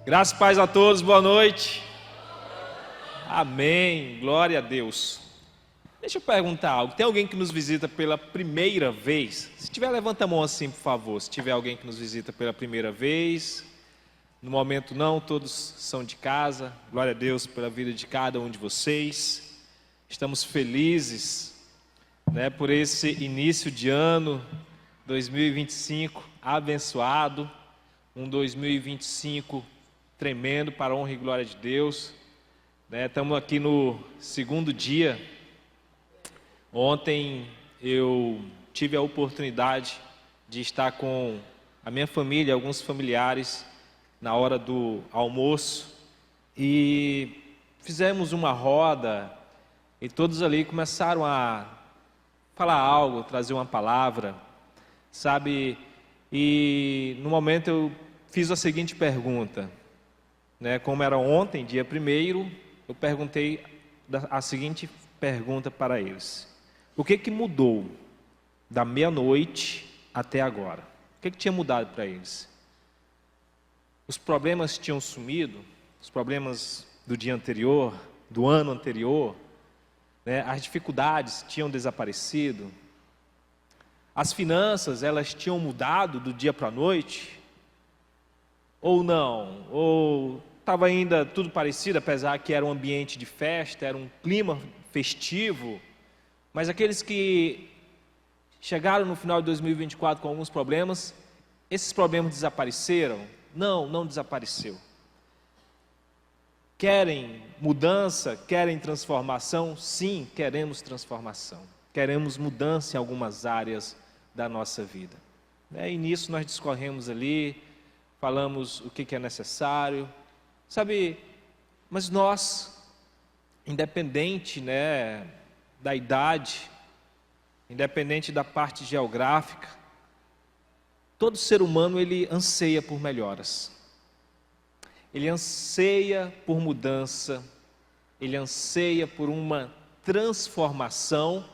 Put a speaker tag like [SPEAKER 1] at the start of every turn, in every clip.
[SPEAKER 1] Graças e paz a todos, boa noite. Amém, glória a Deus. Deixa eu perguntar algo, tem alguém que nos visita pela primeira vez? Se tiver, levanta a mão assim, por favor. Se tiver alguém que nos visita pela primeira vez. No momento não, todos são de casa. Glória a Deus pela vida de cada um de vocês. Estamos felizes, por esse início de ano 2025 abençoado, um 2025 tremendo para a honra e glória de Deus. Estamos aqui no segundo dia. Ontem eu tive a oportunidade de estar com a minha família, alguns familiares, na hora do almoço, e fizemos uma roda, e todos ali começaram a falar algo, trazer uma palavra, sabe? E no momento eu fiz a seguinte pergunta, como era ontem, dia 1º, eu perguntei a seguinte pergunta para eles: o que mudou da meia-noite até agora? O que tinha mudado para eles? Os problemas tinham sumido, os problemas do dia anterior, do ano anterior, as dificuldades tinham desaparecido, as finanças, elas tinham mudado do dia para a noite, ou não, ou estava ainda tudo parecido, apesar que era um ambiente de festa, era um clima festivo, mas aqueles que chegaram no final de 2024 com alguns problemas, esses problemas desapareceram? Não desapareceu. Querem mudança? Querem transformação? Sim, queremos transformação. Queremos mudança em algumas áreas da nossa vida. E nisso nós discorremos ali, falamos o que é necessário, sabe? Mas nós, independente da idade, independente da parte geográfica, todo ser humano ele anseia por melhoras, ele anseia por mudança, ele anseia por uma transformação,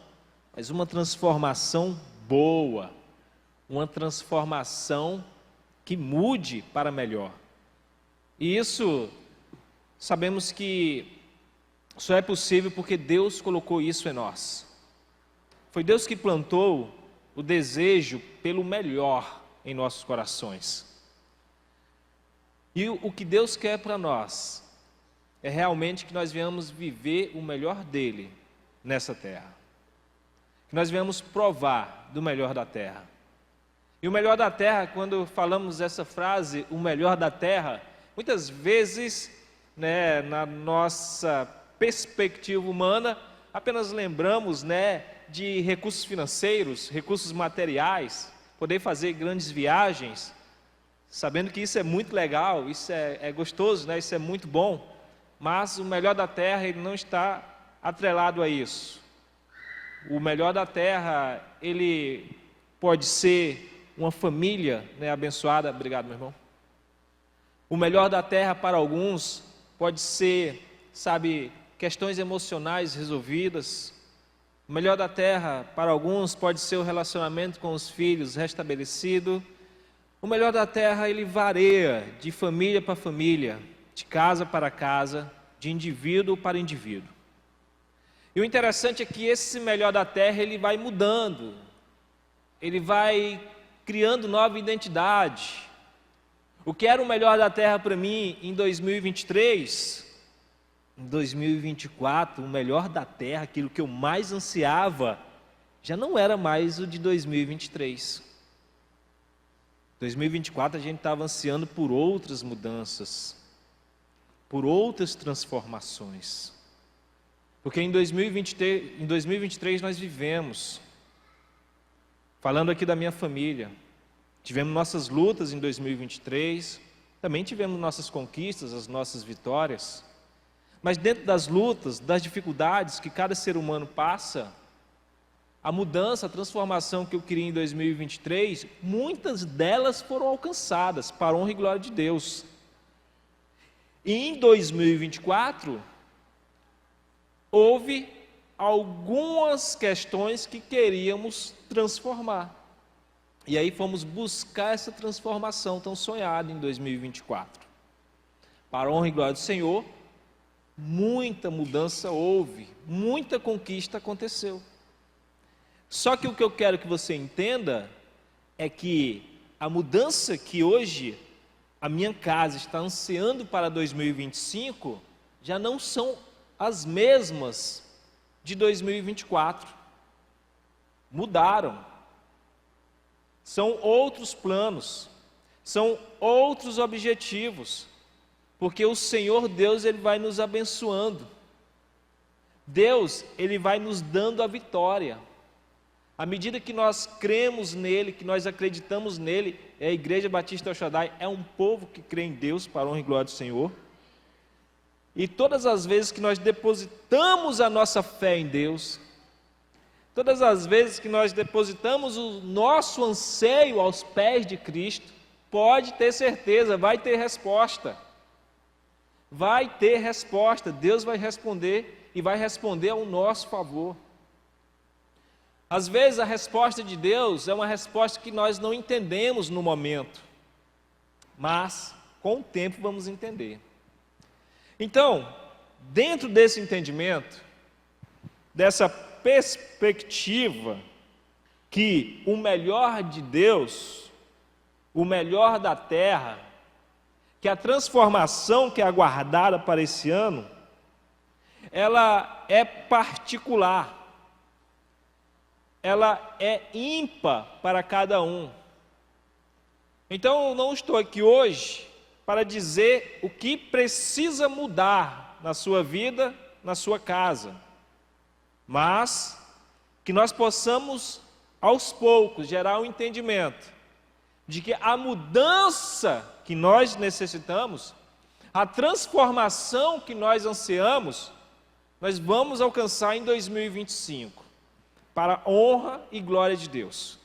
[SPEAKER 1] mas uma transformação boa, uma transformação que mude para melhor. E isso, sabemos que só é possível porque Deus colocou isso em nós. Foi Deus que plantou o desejo pelo melhor em nossos corações. E o que Deus quer para nós é realmente que nós venhamos viver o melhor dele nessa terra. Que nós venhamos provar do melhor da terra. E o melhor da terra, quando falamos essa frase, o melhor da terra, muitas vezes, na nossa perspectiva humana, apenas lembramos, de recursos financeiros, recursos materiais, poder fazer grandes viagens, sabendo que isso é muito legal, isso é gostoso, isso é muito bom, mas o melhor da terra ele não está atrelado a isso. O melhor da terra, ele pode ser uma família abençoada. Obrigado, meu irmão. O melhor da terra para alguns pode ser, questões emocionais resolvidas. O melhor da terra para alguns pode ser o relacionamento com os filhos restabelecido. O melhor da terra ele varia de família para família, de casa para casa, de indivíduo para indivíduo. E o interessante é que esse melhor da terra ele vai mudando, ele vai criando nova identidade. O que era o melhor da terra para mim em 2023, em 2024, o melhor da terra, aquilo que eu mais ansiava, já não era mais o de 2023. 2024 a gente estava ansiando por outras mudanças, por outras transformações. Porque em 2023 nós vivemos, falando aqui da minha família, tivemos nossas lutas em 2023, também tivemos nossas conquistas, as nossas vitórias. Mas dentro das lutas, das dificuldades que cada ser humano passa, a mudança, a transformação que eu queria em 2023, muitas delas foram alcançadas, para a honra e glória de Deus. E em 2024, houve algumas questões que queríamos transformar. E aí fomos buscar essa transformação tão sonhada em 2024. para a honra e glória do Senhor, muita mudança houve, muita conquista aconteceu. Só que o que eu quero que você entenda é que a mudança que hoje a minha casa está ansiando para 2025 já não são as mesmas de 2024. Mudaram. São outros planos, são outros objetivos, porque o Senhor Deus, Ele vai nos abençoando. Deus, Ele vai nos dando a vitória. À medida que nós cremos nele, que nós acreditamos nele, a Igreja Batista El Shaddai é um povo que crê em Deus, para a honra e glória do Senhor. E todas as vezes que nós depositamos a nossa fé em Deus, todas as vezes que nós depositamos o nosso anseio aos pés de Cristo, pode ter certeza, vai ter resposta. Vai ter resposta, Deus vai responder e vai responder ao nosso favor. Às vezes a resposta de Deus é uma resposta que nós não entendemos no momento, mas com o tempo vamos entender. Então, dentro desse entendimento, dessa perspectiva que o melhor de Deus, o melhor da terra, que a transformação que é aguardada para esse ano, ela é particular, ela é ímpar para cada um. Então eu não estou aqui hoje para dizer o que precisa mudar na sua vida, na sua casa, mas que nós possamos aos poucos gerar um entendimento de que a mudança que nós necessitamos, a transformação que nós ansiamos, nós vamos alcançar em 2025, para a honra e glória de Deus.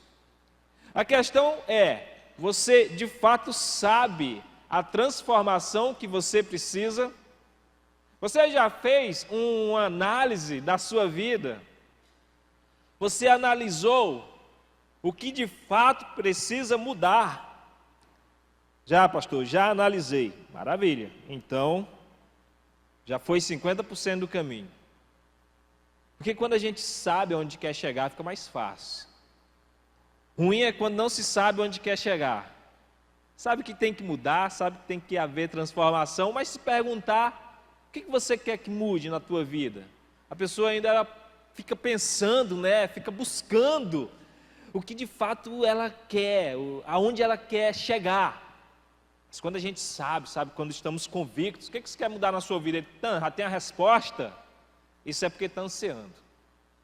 [SPEAKER 1] A questão é, você de fato sabe a transformação que você precisa? Você já fez uma análise da sua vida? Você analisou o que de fato precisa mudar? Já, pastor, já analisei. Maravilha. Então, já foi 50% do caminho. Porque quando a gente sabe onde quer chegar, fica mais fácil. Ruim é quando não se sabe onde quer chegar. Sabe que tem que mudar, sabe que tem que haver transformação, mas se perguntar, o que você quer que mude na tua vida? A pessoa ainda fica pensando, né? Fica buscando o que de fato ela quer, aonde ela quer chegar. Mas quando a gente sabe quando estamos convictos, o que você quer mudar na sua vida? Já tem a resposta? Isso é porque está ansiando,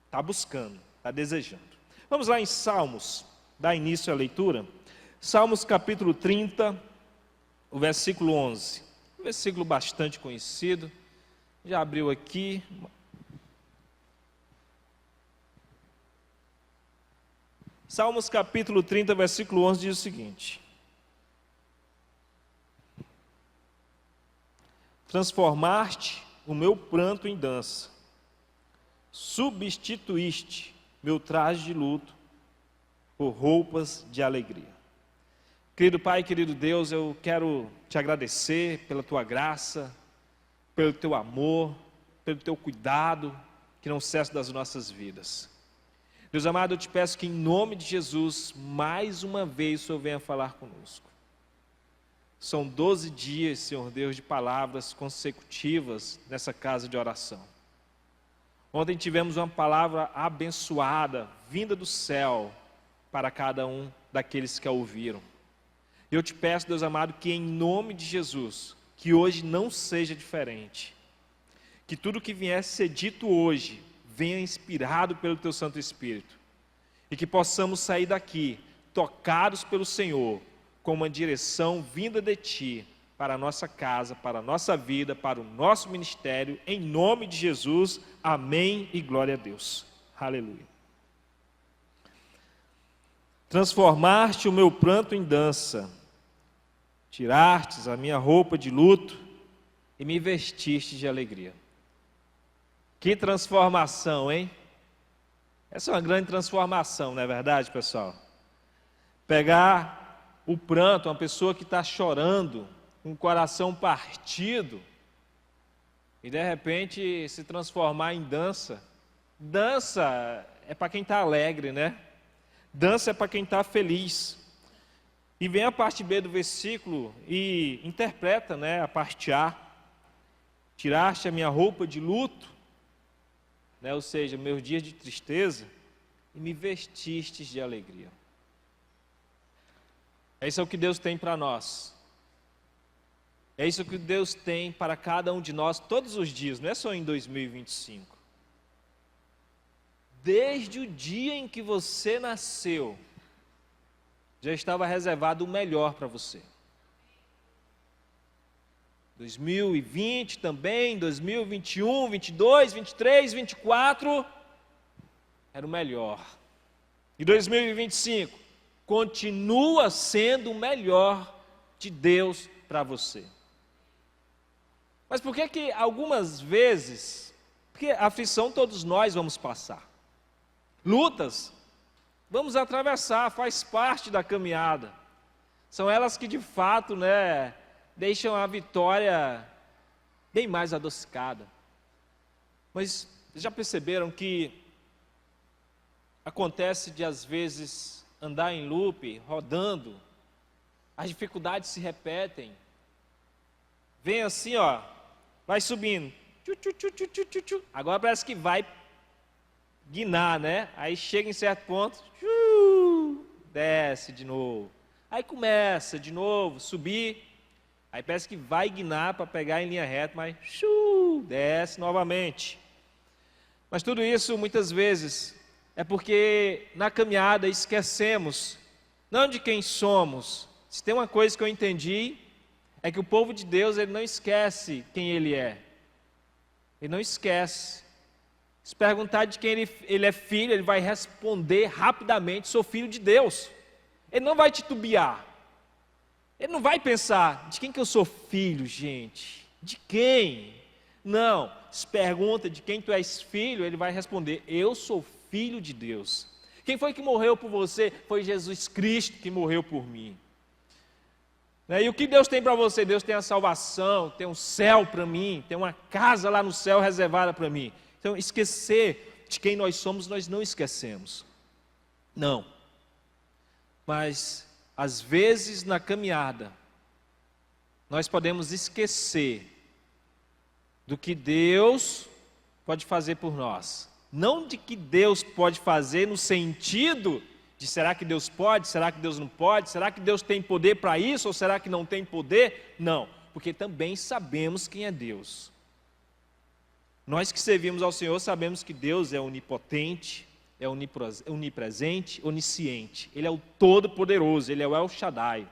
[SPEAKER 1] está buscando, está desejando. Vamos lá em Salmos, dar início à leitura. Salmos capítulo 30, o versículo 11. Um versículo bastante conhecido. Já abriu aqui. Salmos capítulo 30, versículo 11 diz o seguinte: transformaste o meu pranto em dança, substituíste meu traje de luto por roupas de alegria. Querido Pai, querido Deus, eu quero te agradecer pela tua graça, pelo teu amor, pelo teu cuidado, que não cessa das nossas vidas. Deus amado, eu te peço que em nome de Jesus, mais uma vez o Senhor venha falar conosco. São 12 dias, Senhor Deus, de palavras consecutivas nessa casa de oração. Ontem tivemos uma palavra abençoada, vinda do céu, para cada um daqueles que a ouviram. Eu te peço, Deus amado, que em nome de Jesus, que hoje não seja diferente. Que tudo que viesse ser dito hoje, venha inspirado pelo Teu Santo Espírito. E que possamos sair daqui, tocados pelo Senhor, com uma direção vinda de Ti, para a nossa casa, para a nossa vida, para o nosso ministério, em nome de Jesus, amém e glória a Deus. Aleluia. Transformaste o meu pranto em dança, tirastes a minha roupa de luto e me vestiste de alegria. Que transformação, hein? Essa é uma grande transformação, não é verdade, pessoal? Pegar o pranto, uma pessoa que está chorando, com o coração partido, e de repente se transformar em dança. Dança é para quem está alegre, né? Dança é para quem está feliz. E vem a parte B do versículo e interpreta, né, a parte A. Tiraste a minha roupa de luto, né, ou seja, meus dias de tristeza, e me vestistes de alegria. É isso que Deus tem para nós. É isso que Deus tem para cada um de nós todos os dias, não é só em 2025. Desde o dia em que você nasceu, já estava reservado o melhor para você. 2020 também, 2021, 22, 23, 24, era o melhor. E 2025 continua sendo o melhor de Deus para você. Mas por que algumas vezes, porque aflição todos nós vamos passar. Lutas, vamos atravessar, faz parte da caminhada. São elas que de fato, né, deixam a vitória bem mais adocicada. Mas já perceberam que acontece de às vezes andar em loop, rodando, as dificuldades se repetem. Vem assim, ó, vai subindo. Agora parece que vai guinar, né? Aí chega em certo ponto, desce de novo. Aí começa de novo, subir. Aí parece que vai guinar para pegar em linha reta, mas desce novamente. Mas tudo isso muitas vezes é porque na caminhada esquecemos, não de quem somos. Se tem uma coisa que eu entendi, é que o povo de Deus, ele não esquece quem ele é. Ele não esquece. Se perguntar de quem ele é filho, ele vai responder rapidamente: sou filho de Deus. Ele não vai titubear. Ele não vai pensar: de quem que eu sou filho, gente? De quem? Não. Se pergunta de quem tu és filho, ele vai responder: eu sou filho de Deus. Quem foi que morreu por você? Foi Jesus Cristo que morreu por mim. E o que Deus tem para você? Deus tem a salvação, tem um céu para mim, tem uma casa lá no céu reservada para mim. Então, esquecer de quem nós somos, nós não esquecemos. Não. Mas, às vezes, na caminhada, nós podemos esquecer do que Deus pode fazer por nós. Não de que Deus pode fazer no sentido de será que Deus pode, será que Deus não pode, será que Deus tem poder para isso ou será que não tem poder? Não, porque também sabemos quem é Deus. Nós que servimos ao Senhor sabemos que Deus é onipotente, é onipresente, onisciente. Ele é o Todo-Poderoso, Ele é o El Shaddai.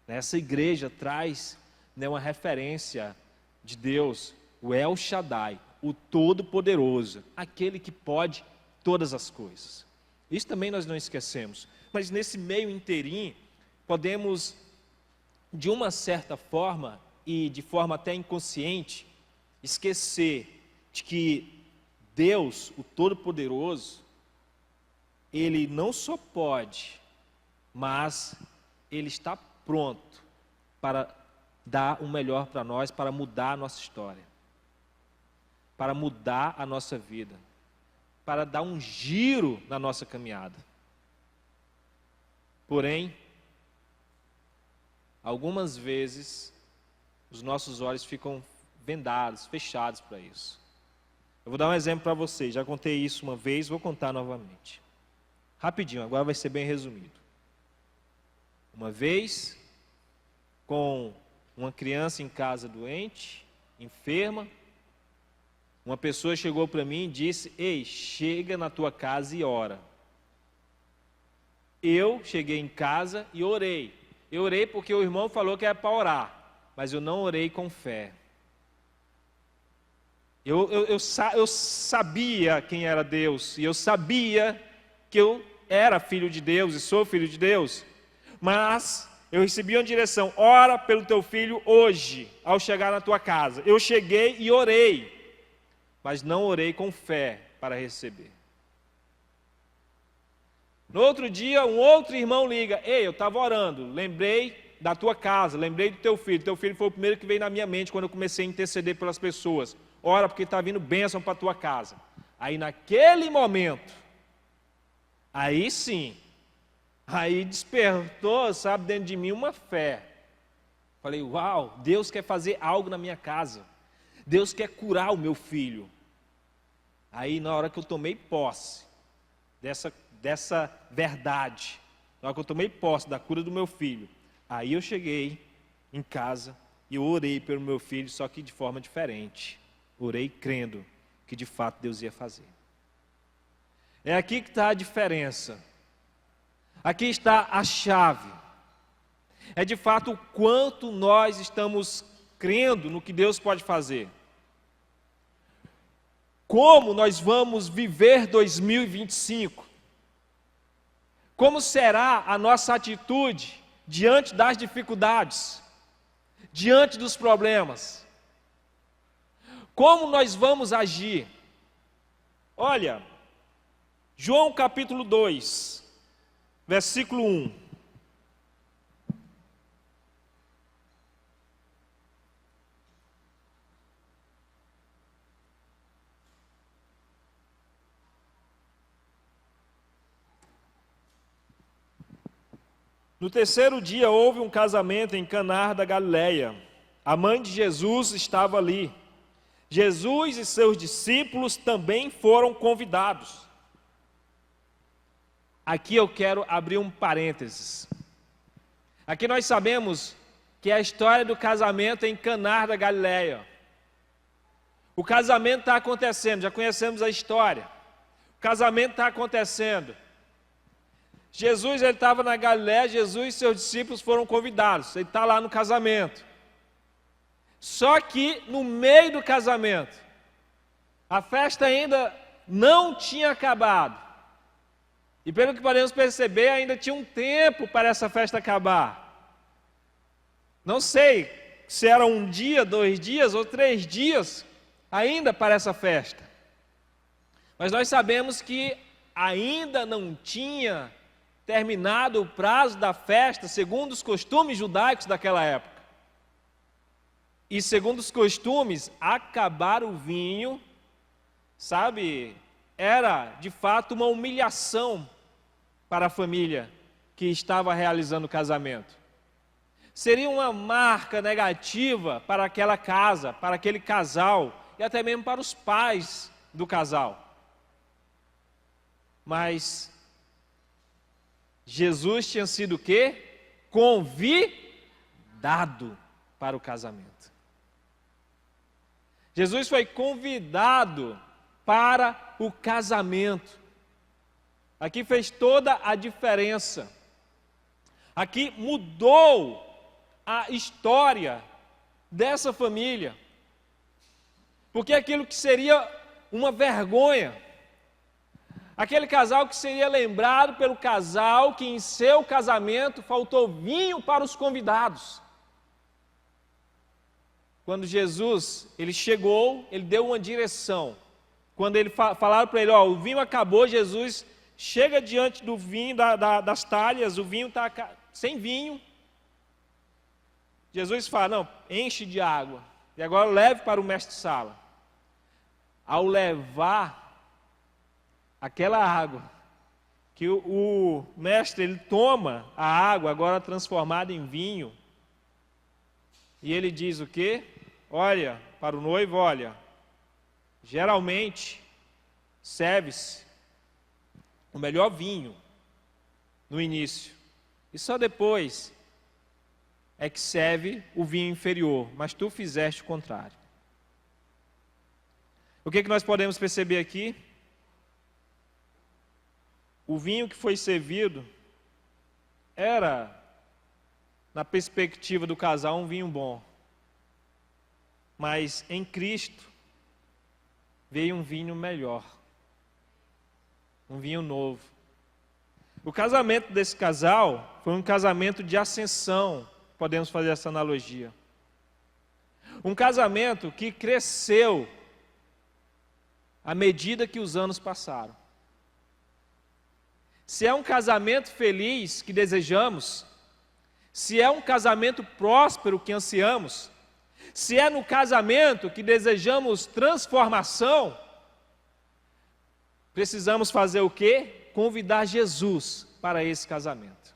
[SPEAKER 1] Essa igreja traz, né, uma referência de Deus, o El Shaddai, o Todo-Poderoso, aquele que pode todas as coisas. Isso também nós não esquecemos. Mas nesse meio inteirinho, podemos, de uma certa forma, e de forma até inconsciente, esquecer de que Deus, o Todo-Poderoso, Ele não só pode, mas Ele está pronto para dar o melhor para nós, para mudar a nossa história, para mudar a nossa vida, para dar um giro na nossa caminhada. Porém, algumas vezes, os nossos olhos ficam vendados, fechados para isso. Eu vou dar um exemplo para vocês, já contei isso uma vez, vou contar novamente. Rapidinho, agora vai ser bem resumido. Uma vez, com uma criança em casa doente, enferma, uma pessoa chegou para mim e disse: ei, chega na tua casa e ora. Eu cheguei em casa e orei. Eu orei porque o irmão falou que era para orar, mas eu não orei com fé. Eu sabia quem era Deus, e eu sabia que eu era filho de Deus e sou filho de Deus, mas eu recebi uma direção: ora pelo teu filho hoje, ao chegar na tua casa. Eu cheguei e orei, mas não orei com fé para receber. No outro dia, um outro irmão liga: ei, eu estava orando, lembrei da tua casa, lembrei do teu filho foi o primeiro que veio na minha mente quando eu comecei a interceder pelas pessoas. Ora, porque está vindo bênção para a tua casa. Aí naquele momento, aí sim, aí despertou, sabe, dentro de mim uma fé. Falei, uau, Deus quer fazer algo na minha casa. Deus quer curar o meu filho. Aí na hora que eu tomei posse dessa verdade, na hora que eu tomei posse da cura do meu filho, aí eu cheguei em casa e eu orei pelo meu filho, só que de forma diferente. Orei crendo que de fato Deus ia fazer. É aqui que está a diferença. Aqui está a chave. É de fato o quanto nós estamos crendo no que Deus pode fazer. Como nós vamos viver 2025? Como será a nossa atitude diante das dificuldades, diante dos problemas? Como nós vamos agir? Olha, João capítulo 2, versículo 1. No terceiro dia houve um casamento em Caná da Galileia. A mãe de Jesus estava ali. Jesus e seus discípulos também foram convidados. Aqui eu quero abrir um parênteses. Aqui nós sabemos que é a história do casamento em Caná da Galileia. O casamento está acontecendo, já conhecemos a história. O casamento está acontecendo. Jesus estava na Galileia, Jesus e seus discípulos foram convidados. Ele está lá no casamento. Só que no meio do casamento, a festa ainda não tinha acabado. E pelo que podemos perceber, ainda tinha um tempo para essa festa acabar. Não sei se era 1 dia, 2 dias ou 3 dias ainda para essa festa. Mas nós sabemos que ainda não tinha terminado o prazo da festa, segundo os costumes judaicos daquela época. E segundo os costumes, acabar o vinho, sabe, era de fato uma humilhação para a família que estava realizando o casamento. Seria uma marca negativa para aquela casa, para aquele casal, e até mesmo para os pais do casal. Mas Jesus tinha sido o quê? Convidado para o casamento. Jesus foi convidado para o casamento. Aqui fez toda a diferença. Aqui mudou a história dessa família. Porque aquilo que seria uma vergonha, aquele casal que seria lembrado pelo casal que em seu casamento faltou vinho para os convidados. Quando Jesus, ele chegou, ele deu uma direção. Quando ele falaram para ele, o vinho acabou, Jesus chega diante do vinho, das talhas, o vinho está sem vinho. Jesus fala, não, enche de água, e agora leve para o mestre-sala. Ao levar aquela água, que o mestre, ele toma a água, agora transformada em vinho, e ele diz o quê? Olha, para o noivo, olha, geralmente serve-se o melhor vinho no início, e só depois é que serve o vinho inferior, mas tu fizeste o contrário. O que nós podemos perceber aqui? O vinho que foi servido era, na perspectiva do casal, um vinho bom. Mas em Cristo veio um vinho melhor, um vinho novo. O casamento desse casal foi um casamento de ascensão, podemos fazer essa analogia. Um casamento que cresceu à medida que os anos passaram. Se é um casamento feliz que desejamos, se é um casamento próspero que ansiamos, se é no casamento que desejamos transformação, precisamos fazer o quê? Convidar Jesus para esse casamento.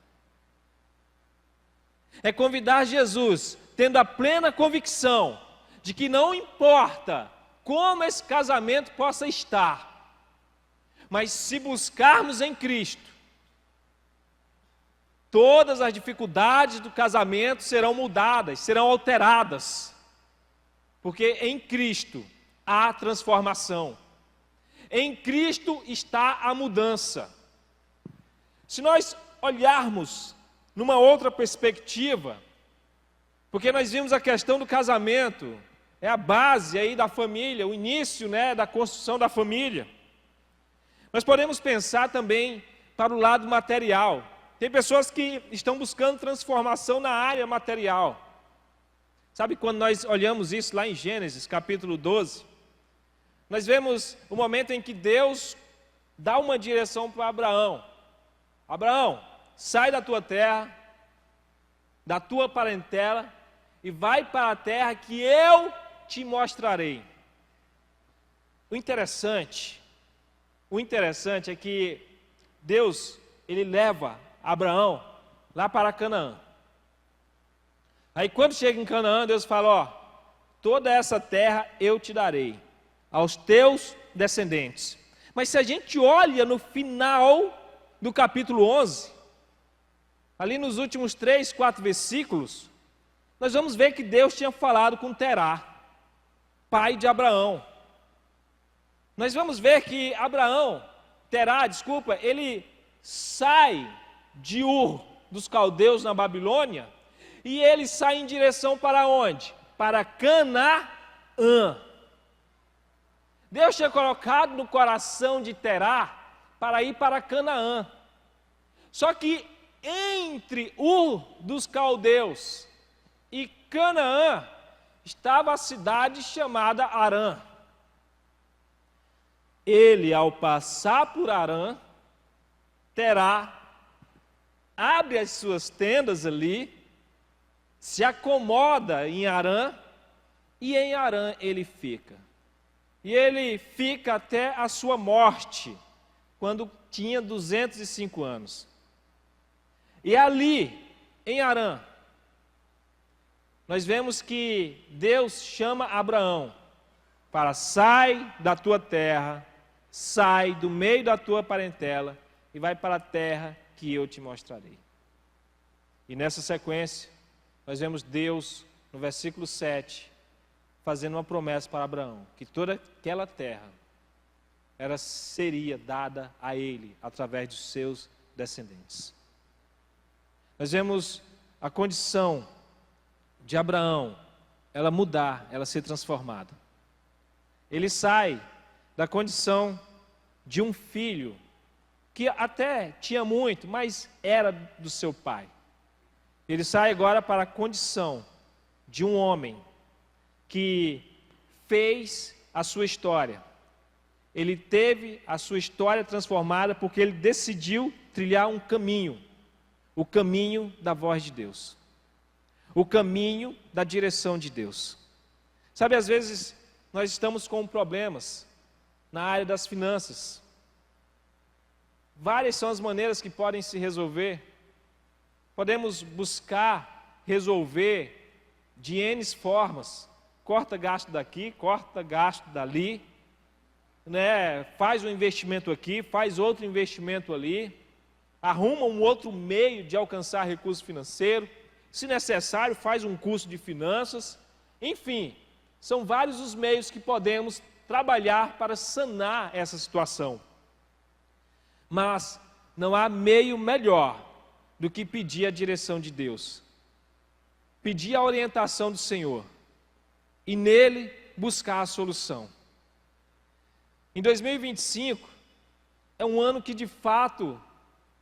[SPEAKER 1] É convidar Jesus, tendo a plena convicção de que não importa como esse casamento possa estar, mas se buscarmos em Cristo, todas as dificuldades do casamento serão mudadas, serão alteradas, porque em Cristo há transformação, em Cristo está a mudança. Se nós olharmos numa outra perspectiva, porque nós vimos a questão do casamento, é a base aí da família, o início, da construção da família. Nós podemos pensar também para o lado material. Tem pessoas que estão buscando transformação na área material. Sabe quando nós olhamos isso lá em Gênesis, capítulo 12, nós vemos o momento em que Deus dá uma direção para Abraão. Abraão, sai da tua terra, da tua parentela, e vai para a terra que eu te mostrarei. O interessante é que Deus, ele leva Abraão lá para Canaã. Aí quando chega em Canaã, Deus fala, toda essa terra eu te darei, aos teus descendentes. Mas se a gente olha no final do capítulo 11, ali nos últimos 3, 4 versículos, nós vamos ver que Deus tinha falado com Terá, pai de Abraão. Nós vamos ver que Terá, ele sai de Ur dos caldeus na Babilônia, e ele sai em direção para onde? Para Canaã. Deus tinha colocado no coração de Terá para ir para Canaã. Só que entre Ur dos caldeus e Canaã estava a cidade chamada Harã. Ele, ao passar por Harã, Terá abre as suas tendas ali, se acomoda em Harã, e em Harã ele fica. E ele fica até a sua morte, quando tinha 205 anos. E ali, em Harã, nós vemos que Deus chama Abraão para sai da tua terra, sai do meio da tua parentela e vai para a terra que eu te mostrarei. E nessa sequência, nós vemos Deus, no versículo 7, fazendo uma promessa para Abraão, que toda aquela terra seria dada a ele, através dos seus descendentes. Nós vemos a condição de Abraão, ela mudar, ela ser transformada. Ele sai da condição de um filho, que até tinha muito, mas era do seu pai. Ele sai agora para a condição de um homem que fez a sua história. Ele teve a sua história transformada porque ele decidiu trilhar um caminho, o caminho da voz de Deus, o caminho da direção de Deus. Sabe, às vezes nós estamos com problemas na área das finanças. Várias são as maneiras que podem se resolver. Podemos buscar resolver de N formas. Corta gasto daqui, corta gasto dali, faz um investimento aqui, faz outro investimento ali, arruma um outro meio de alcançar recurso financeiro, se necessário faz um curso de finanças, enfim, são vários os meios que podemos trabalhar para sanar essa situação. Mas não há meio melhor do que pedir a direção de Deus, pedir a orientação do Senhor e nele buscar a solução. Em 2025 é um ano que de fato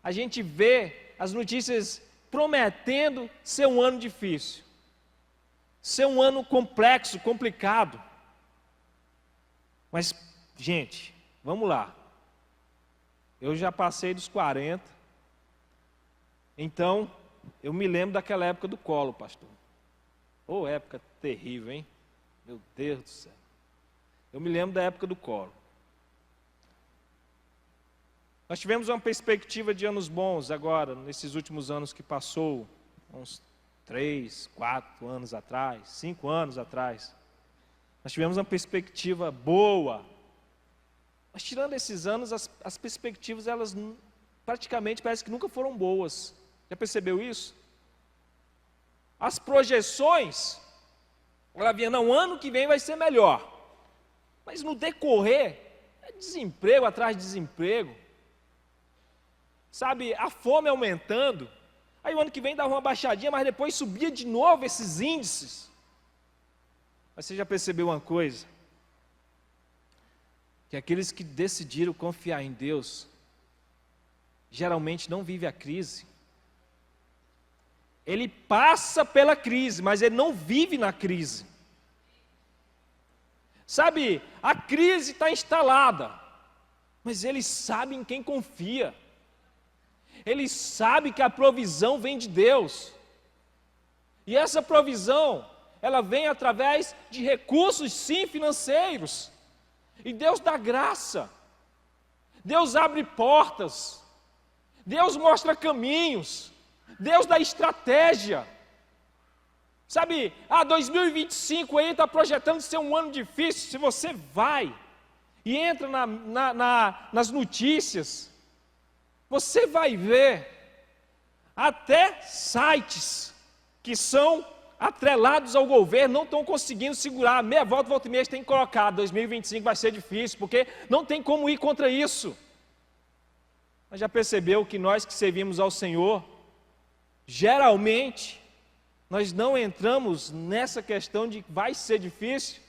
[SPEAKER 1] a gente vê as notícias prometendo ser um ano difícil, ser um ano complexo, complicado. Mas, gente, vamos lá. Eu já passei dos 40, então eu me lembro daquela época do colo, pastor. Ô, época terrível, hein? Meu Deus do céu. Eu me lembro da época do colo. Nós tivemos uma perspectiva de anos bons agora, nesses últimos anos que passou, uns 3, 4 anos atrás, 5 anos atrás. Nós tivemos uma perspectiva boa. Mas tirando esses anos, as perspectivas, elas praticamente parece que nunca foram boas. Já percebeu isso? As projeções, ela vinha, não, o ano que vem vai ser melhor. Mas no decorrer, é desemprego atrás de desemprego. Sabe, a fome aumentando. Aí o ano que vem dava uma baixadinha, mas depois subia de novo esses índices. Mas você já percebeu uma coisa? Que aqueles que decidiram confiar em Deus, geralmente não vivem a crise. Ele passa pela crise, mas ele não vive na crise. Sabe, a crise está instalada, mas ele sabe em quem confia. Ele sabe que a provisão vem de Deus. E essa provisão, ela vem através de recursos, sim, financeiros. E Deus dá graça. Deus abre portas. Deus mostra caminhos. Deus dá estratégia. Sabe, 2025 aí está projetando ser um ano difícil. Se você vai e entra nas notícias, você vai ver até sites que são atrelados ao governo não estão conseguindo segurar. Meia volta e meia tem que colocar, 2025 vai ser difícil, porque não tem como ir contra isso. Mas já percebeu que nós que servimos ao Senhor, geralmente, nós não entramos nessa questão de vai ser difícil.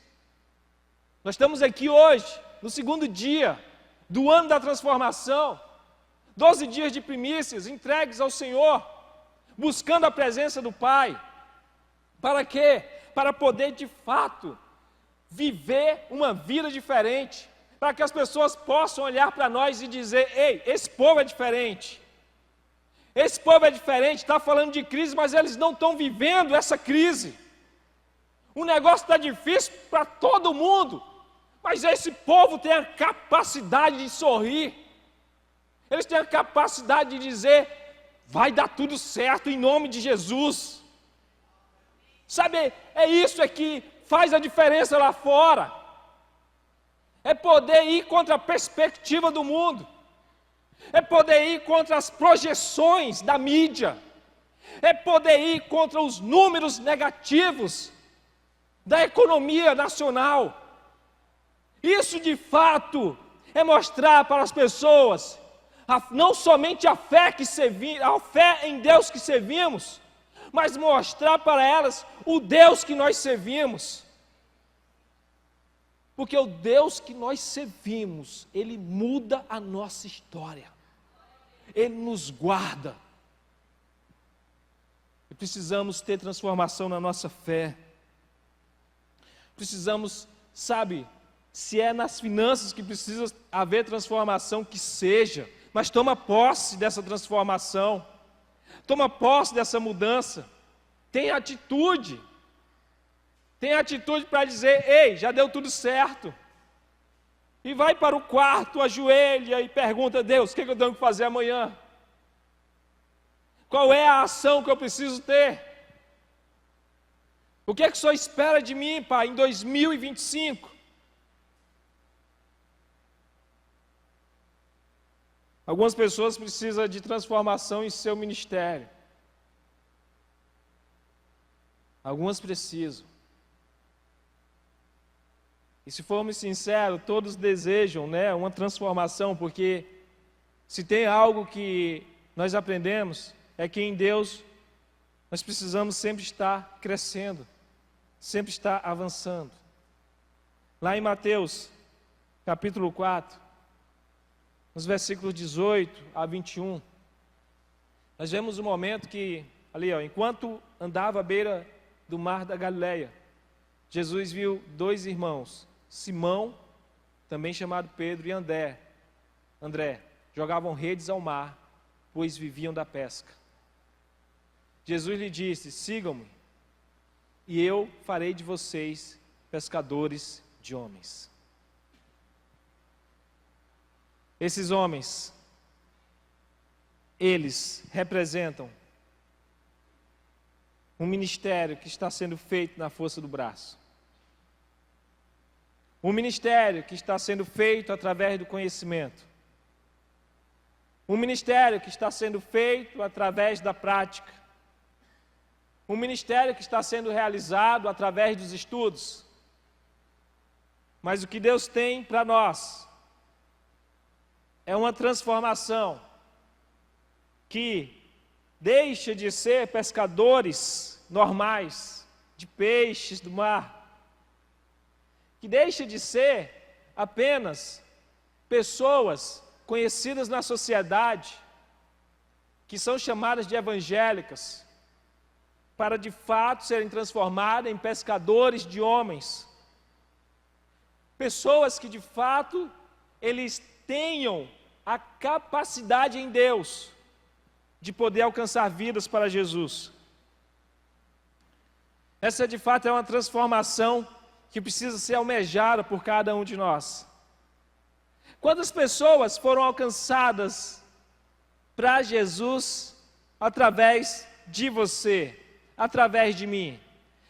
[SPEAKER 1] Nós estamos aqui hoje, no segundo dia do ano da transformação, 12 dias de primícias entregues ao Senhor, buscando a presença do Pai. Para quê? Para poder de fato viver uma vida diferente, para que as pessoas possam olhar para nós e dizer, ei, esse povo é diferente. Esse povo é diferente, está falando de crise, mas eles não estão vivendo essa crise. O negócio está difícil para todo mundo, mas esse povo tem a capacidade de sorrir. Eles têm a capacidade de dizer, vai dar tudo certo em nome de Jesus. Sabe, é isso que faz a diferença lá fora. É poder ir contra a perspectiva do mundo. É poder ir contra as projeções da mídia. É poder ir contra os números negativos da economia nacional. Isso de fato é mostrar para as pessoas não somente a fé em Deus que servimos, mas mostrar para elas o Deus que nós servimos. Porque o Deus que nós servimos, Ele muda a nossa história. Ele nos guarda. E precisamos ter transformação na nossa fé. Precisamos, sabe, se é nas finanças que precisa haver transformação, que seja. Mas toma posse dessa transformação. Toma posse dessa mudança. Tenha atitude. Tenha atitude para dizer, ei, já deu tudo certo. E vai para o quarto, ajoelha e pergunta a Deus, o que eu tenho que fazer amanhã? Qual é a ação que eu preciso ter? O que é que o Senhor espera de mim, Pai, em 2025? Algumas pessoas precisam de transformação em seu ministério. Algumas precisam. E se formos sinceros, todos desejam, uma transformação, porque se tem algo que nós aprendemos, é que em Deus nós precisamos sempre estar crescendo, sempre estar avançando. Lá em Mateus, capítulo 4, nos versículos 18 a 21, nós vemos um momento que, ali, enquanto andava à beira do mar da Galileia, Jesus viu 2 irmãos, Simão, também chamado Pedro, e André, jogavam redes ao mar, pois viviam da pesca. Jesus lhe disse: sigam-me, e eu farei de vocês pescadores de homens. Esses homens, eles representam um ministério que está sendo feito na força do braço. Um ministério que está sendo feito através do conhecimento. Um ministério que está sendo feito através da prática. Um ministério que está sendo realizado através dos estudos. Mas o que Deus tem para nós é uma transformação que deixa de ser pescadores normais de peixes do mar, que deixa de ser apenas pessoas conhecidas na sociedade, que são chamadas de evangélicas, para de fato serem transformadas em pescadores de homens. Pessoas que de fato eles tenham a capacidade em Deus de poder alcançar vidas para Jesus. Essa de fato é uma transformação que precisa ser almejada por cada um de nós. Quantas pessoas foram alcançadas para Jesus através de você, através de mim?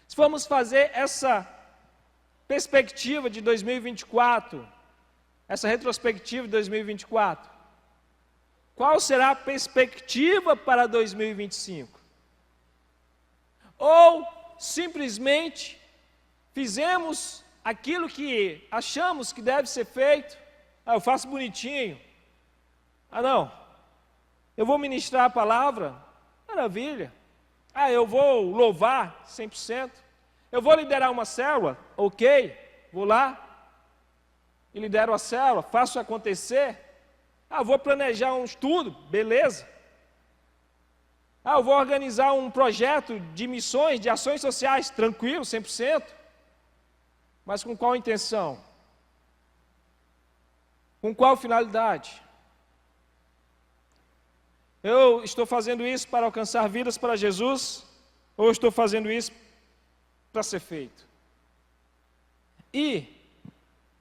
[SPEAKER 1] Se formos fazer essa perspectiva de 2024, essa retrospectiva de 2024, qual será a perspectiva para 2025? Ou simplesmente fizemos aquilo que achamos que deve ser feito? Eu faço bonitinho. Não, eu vou ministrar a palavra, maravilha. Eu vou louvar 100%. Eu vou liderar uma célula, ok, vou lá e lidero a célula, faço acontecer. Vou planejar um estudo, beleza. Eu vou organizar um projeto de missões, de ações sociais, tranquilo, 100%. Mas com qual intenção? Com qual finalidade? Eu estou fazendo isso para alcançar vidas para Jesus, ou estou fazendo isso para ser feito? E,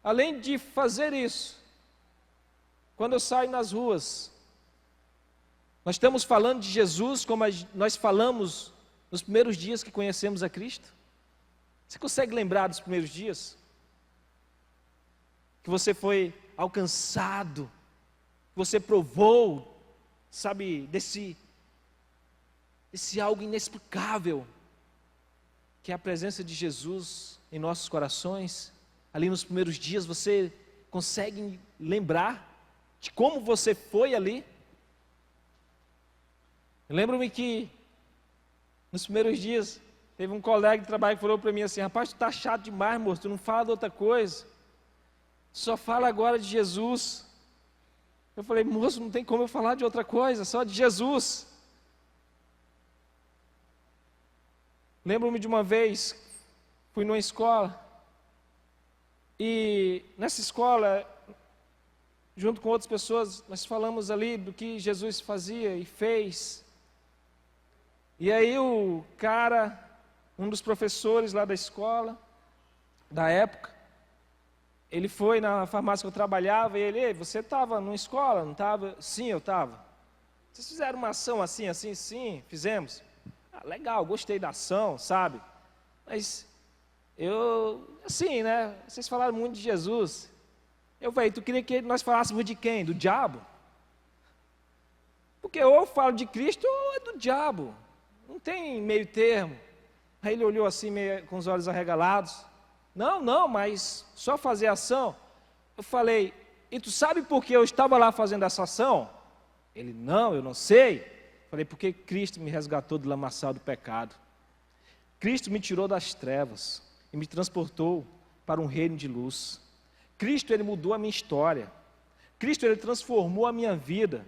[SPEAKER 1] além de fazer isso, quando eu saio nas ruas, nós estamos falando de Jesus como nós falamos nos primeiros dias que conhecemos a Cristo? Você consegue lembrar dos primeiros dias? Que você foi alcançado, que você provou, sabe, desse algo inexplicável, que é a presença de Jesus em nossos corações. Ali nos primeiros dias você consegue lembrar de como você foi ali? Eu lembro-me que nos primeiros dias teve um colega de trabalho que falou para mim assim: rapaz, tu tá chato demais, moço, tu não fala de outra coisa, só fala agora de Jesus. Eu falei: moço, não tem como eu falar de outra coisa, só de Jesus. Lembro-me de uma vez, fui numa escola, e nessa escola, junto com outras pessoas, nós falamos ali do que Jesus fazia e fez. E aí o cara, um dos professores lá da escola, da época, ele foi na farmácia que eu trabalhava, e ele: você estava numa escola, não estava? Sim, eu estava. Vocês fizeram uma ação assim, assim? Sim, fizemos. Legal, gostei da ação, sabe? Mas assim, né, vocês falaram muito de Jesus. Eu falei: tu queria que nós falássemos de quem? Do diabo? Porque ou eu falo de Cristo ou é do diabo. Não tem meio termo. Aí ele olhou assim, meio, com os olhos arregalados. Não, mas só fazer ação. Eu falei: e tu sabe por que eu estava lá fazendo essa ação? Ele: não, eu não sei. Falei: porque Cristo me resgatou do lamaçal do pecado. Cristo me tirou das trevas e me transportou para um reino de luz. Cristo, Ele mudou a minha história. Cristo, Ele transformou a minha vida.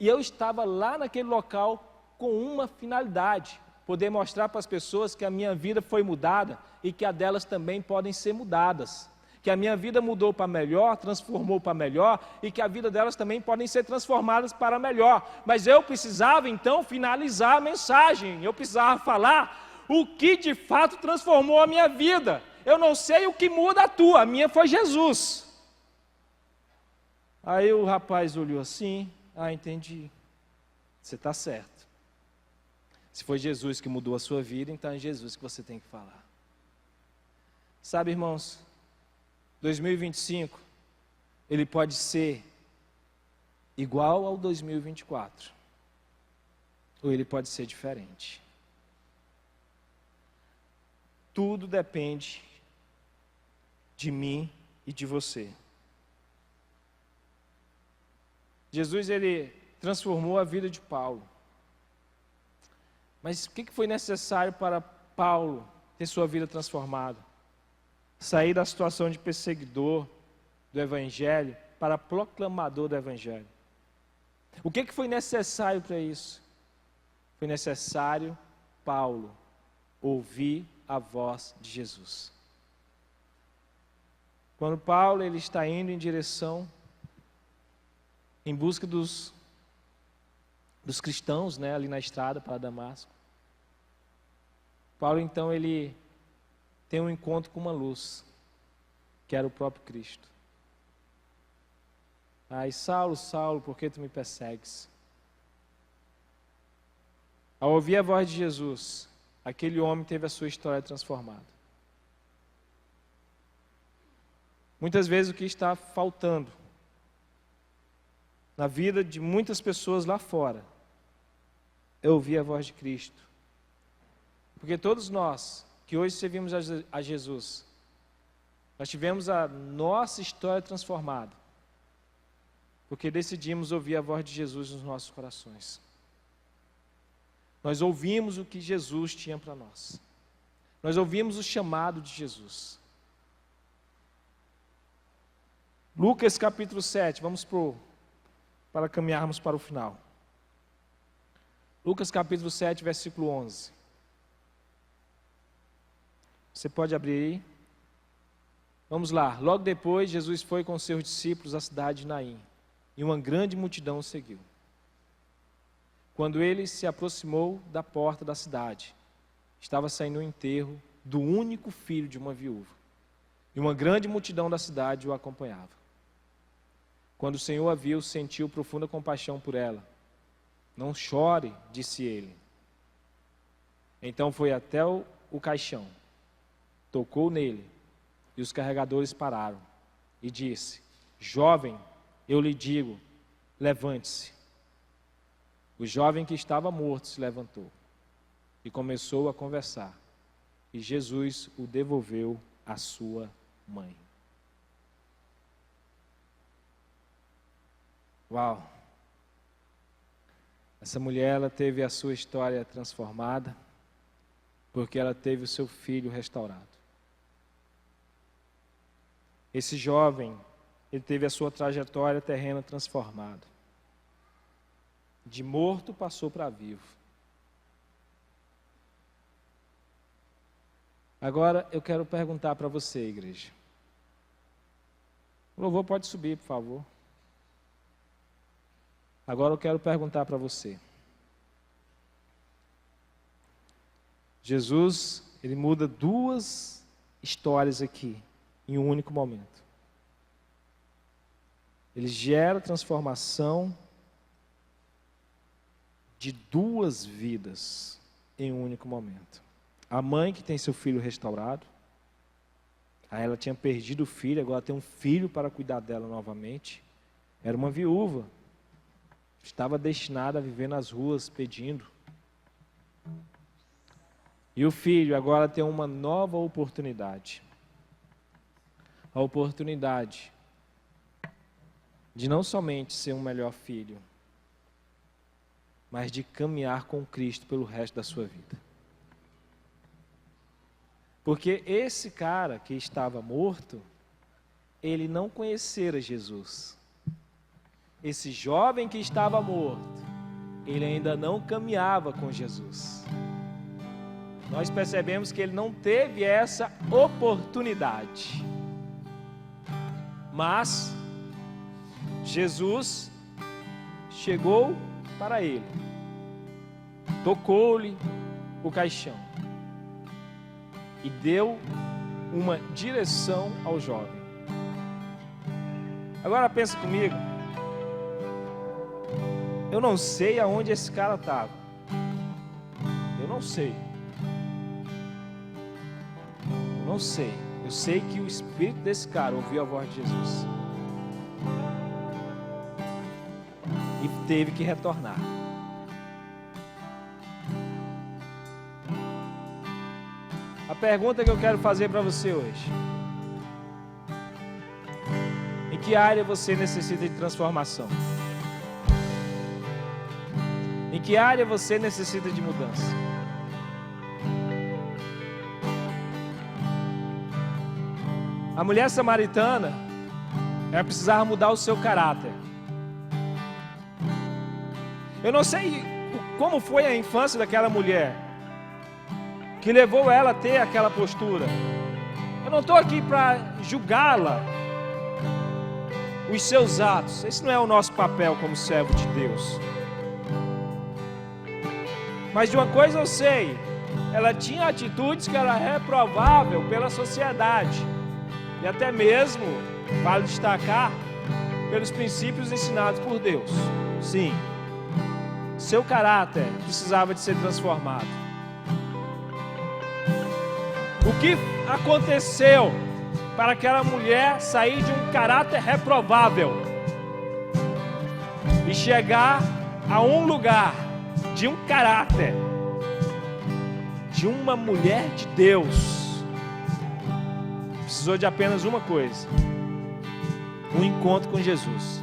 [SPEAKER 1] E eu estava lá naquele local com uma finalidade: poder mostrar para as pessoas que a minha vida foi mudada e que a delas também podem ser mudadas. que a minha vida mudou para melhor, transformou para melhor, e que a vida delas também podem ser transformadas para melhor. Mas eu precisava então finalizar a mensagem, eu precisava falar o que de fato transformou a minha vida. Eu não sei o que muda a tua, a minha foi Jesus. Aí o rapaz olhou assim, entendi, você está certo. Se foi Jesus que mudou a sua vida, então é Jesus que você tem que falar. Sabe, irmãos, 2025, ele pode ser igual ao 2024, ou ele pode ser diferente. Tudo depende de mim e de você. Jesus, ele transformou a vida de Paulo. Mas o que foi necessário para Paulo ter sua vida transformada? Sair da situação de perseguidor do Evangelho para proclamador do Evangelho. O que foi necessário para isso? Foi necessário Paulo ouvir a voz de Jesus. Quando Paulo ele está indo em direção, em busca dos cristãos, né, ali na estrada para Damasco, Paulo então ele tem um encontro com uma luz, que era o próprio Cristo. Saulo, Saulo, por que tu me persegues? Ao ouvir a voz de Jesus, aquele homem teve a sua história transformada. Muitas vezes o que está faltando na vida de muitas pessoas lá fora é ouvir a voz de Cristo. Porque todos nós que hoje servimos a Jesus, nós tivemos a nossa história transformada, porque decidimos ouvir a voz de Jesus nos nossos corações. Nós ouvimos o que Jesus tinha para nós. Nós ouvimos o chamado de Jesus. Lucas capítulo 7, vamos para caminharmos para o final. Lucas capítulo 7, versículo 11. Você pode abrir aí. Vamos lá. Logo depois, Jesus foi com seus discípulos à cidade de Naim, e uma grande multidão o seguiu. Quando ele se aproximou da porta da cidade, estava saindo o enterro do único filho de uma viúva, e uma grande multidão da cidade o acompanhava. Quando o Senhor a viu, sentiu profunda compaixão por ela. Não chore, disse ele. Então foi até o caixão, tocou nele, e os carregadores pararam, e disse: jovem, eu lhe digo, levante-se. O jovem que estava morto se levantou, e começou a conversar, e Jesus o devolveu à sua mãe. Uau! Essa mulher, ela teve a sua história transformada, porque ela teve o seu filho restaurado. Esse jovem, ele teve a sua trajetória terrena transformada. De morto passou para vivo. Agora eu quero perguntar para você, igreja. O louvor pode subir, por favor. Agora eu quero perguntar para você. Jesus, ele muda duas histórias aqui, em um único momento. Ele gera transformação de duas vidas em um único momento. A mãe que tem seu filho restaurado, aí ela tinha perdido o filho, agora tem um filho para cuidar dela novamente. Era uma viúva, estava destinada a viver nas ruas pedindo. E o filho agora tem uma nova oportunidade. A oportunidade de não somente ser um melhor filho, mas de caminhar com Cristo pelo resto da sua vida. Porque esse cara que estava morto, ele não conhecera Jesus. Esse jovem que estava morto, ele ainda não caminhava com Jesus. Nós percebemos que ele não teve essa oportunidade. Mas Jesus chegou para ele, tocou-lhe o caixão e deu uma direção ao jovem. Agora pensa comigo, eu não sei aonde esse cara estava, eu não sei, eu sei que o espírito desse cara ouviu a voz de Jesus e teve que retornar. A pergunta que eu quero fazer para você hoje: em que área você necessita de transformação? Em que área você necessita de mudança? A mulher samaritana, ela precisava mudar o seu caráter. Eu não sei como foi a infância daquela mulher que levou ela a ter aquela postura. Eu não estou aqui para julgá-la, os seus atos. Esse não é o nosso papel como servo de Deus. Mas de uma coisa eu sei, ela tinha atitudes que era reprovável pela sociedade. E até mesmo, vale destacar, pelos princípios ensinados por Deus. Sim, seu caráter precisava de ser transformado. O que aconteceu para aquela mulher sair de um caráter reprovável e chegar a um lugar de um caráter de uma mulher de Deus? Precisou de apenas uma coisa: um encontro com Jesus.